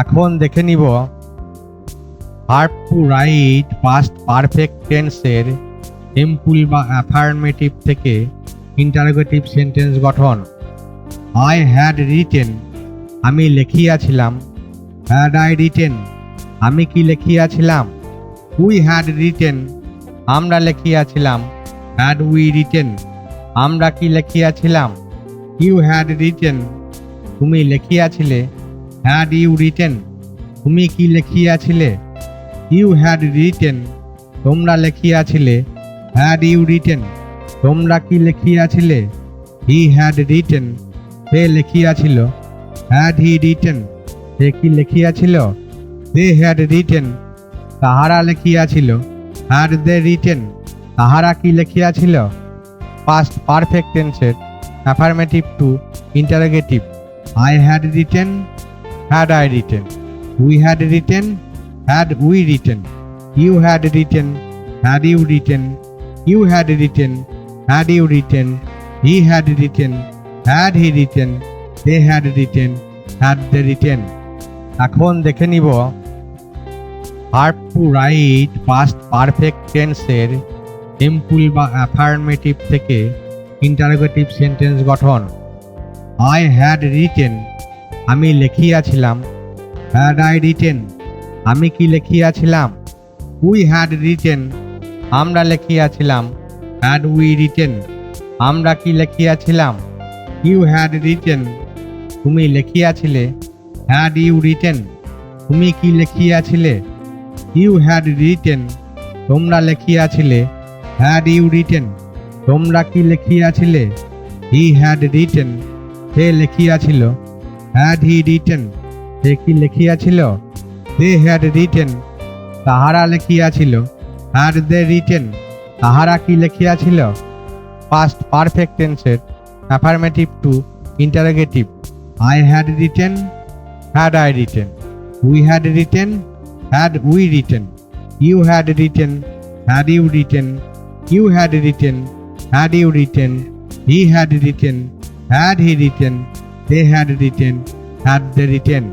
এখন দেখে নিব verb to write past perfect টেন্সের সিম্পল বা অ্যাফার্মেটিভ থেকে ইন্টারোগেটিভ সেন্টেন্স গঠন। আই হ্যাড রিটেন, আমি লিখিয়াছিলাম। হ্যাড আই রিটেন, আমি কি লিখিয়াছিলাম। উই হ্যাড রিটেন, আমরা লিখিয়াছিলাম। হ্যাড উই রিটেন, আমরা কি লিখিয়াছিলাম। ইউ হ্যাড রিটেন, তুমি লিখিয়াছিলে। হ্যাড ইউ রিটেন, তুমি কি লিখিয়াছিলে। ইউ হ্যাড রিটেন, তোমরা লিখিয়াছিলে। হ্যাড ইউ রিটেন, তোমরা কি লিখিয়াছিলে। হি হ্যাড রিটেন, সে লিখিয়াছিল। হ্যাড হি রিটেন, সে কি লিখিয়াছিল। দে হ্যাড রিটেন, তাহারা লিখিয়াছিল। হ্যাড দে রিটেন, তাহারা কি লিখিয়াছিল। পাস্ট পারফেক্ট টেন্সের affirmative to interrogative. I had written, had I written. We had written, had we written. You had written, had you written. You had written, had you written. He had written, had he written. They had written, had they written. এখন দেখে নিব verb to write past perfect টেন্সের simple বা affirmative থেকে interrogative sentence গঠন। I had written, আমি লিখিয়াছিলাম। Had I written, আমি কি লিখিয়াছিলাম। উই হ্যাড রিটেন, আমরা লিখিয়াছিলাম। হ্যাড উই রিটেন, আমরা কি লিখিয়াছিলাম। ইউ হ্যাড রিটেন, তুমি লিখিয়াছিলে। হ্যাড ইউ রিটেন, তুমি কি লিখিয়াছিলে। ইউ হ্যাড রিটেন, তোমরা লিখিয়াছিলে। হ্যাড ইউ রিটেন, তোমরা কি লিখিয়াছিলে। হি হ্যাড রিটেন, সে লিখিয়াছিল। হ্যাড হি রিটেন, সে কি লিখিয়াছিল। দে হ্যাড রিটেন, তাহারা লিখিয়াছিল। হ্যাড দে রিটেন, তাহারা কি লিখিয়াছিল। পাস্ট পারফেক্ট টেন্সের affirmative to interrogative. I had written, had I written. We had written, had we written. You had written, had you written. You had written, had you written. He had written, had he written. They had written, had they written.